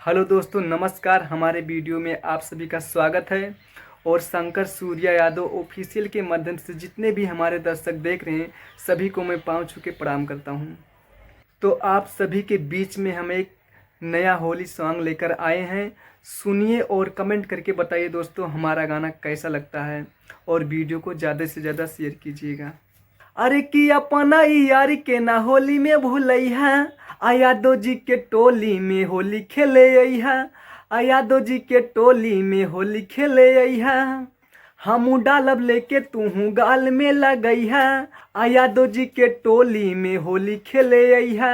Hello दोस्तों, नमस्कार। हमारे वीडियो में आप सभी का स्वागत है। और शंकर सूर्या यादव ऑफिशियल के माध्यम से जितने भी हमारे दर्शक देख रहे हैं सभी को मैं पाँव छू के प्रणाम करता हूं। तो आप सभी के बीच में हम एक नया होली सॉन्ग लेकर आए हैं। सुनिए और कमेंट करके बताइए दोस्तों हमारा गाना कैसा लगता है, और वीडियो को ज़्यादा से ज़्यादा शेयर कीजिएगा। अरे कि अपना यार के ना होली में भूलैहा, आ यादव जी के टोली में होली खेले अइहा। आ यादव जी के टोली में होली खेले अइहा। हमू डालब लेके तूहू गाल में लगैहा। आ यादव जी के टोली में होली खेले अइहा।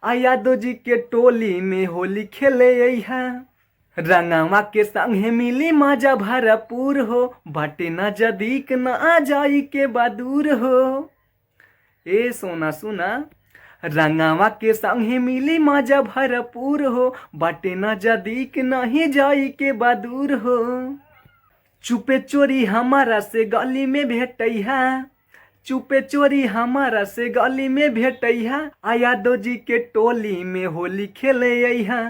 आ यादव जी के टोली में होली खेले अइहा। रंगवा के संगे मिली मजा भरपूर हो, बाटे ना जदीक ना आ जाई के बदूर हो। ए सोना सुना, रंगवा के संगे मिली मजा भरपूर हो, बाटे ना जदीक नहीं जाई के बदूर हो। चुपे चोरी हमारा से गली में भेटैहा। चुपे चोरी हमारा से गली में भेटैहा। आ यादव जी के टोली में होली खेले अइहा।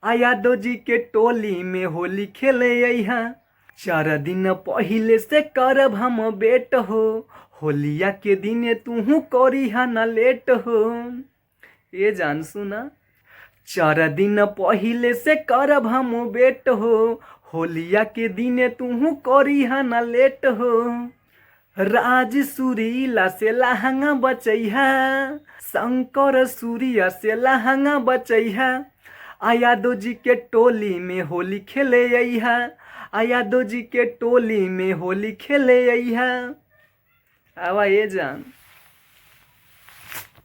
आ यादव जी के टोली में होली खेले अइहा। 4 दिन पहिले से करब हम बेट हो, होलिया के दिने तूहू करिहा न लेट हो। ये जान सुना, 4 दिन पहिले से करब हम बेट हो, होलिया के दिने तूहू करिहा न लेट हो। राज सुरीला से लहंगा बचैहा, शंकर सूर्या से लहंगा बचैहा। आ यादव जी के टोली में होली खेले अइहा। आ यादव जी के टोली में होली खेले अइहा। आवा ये जान।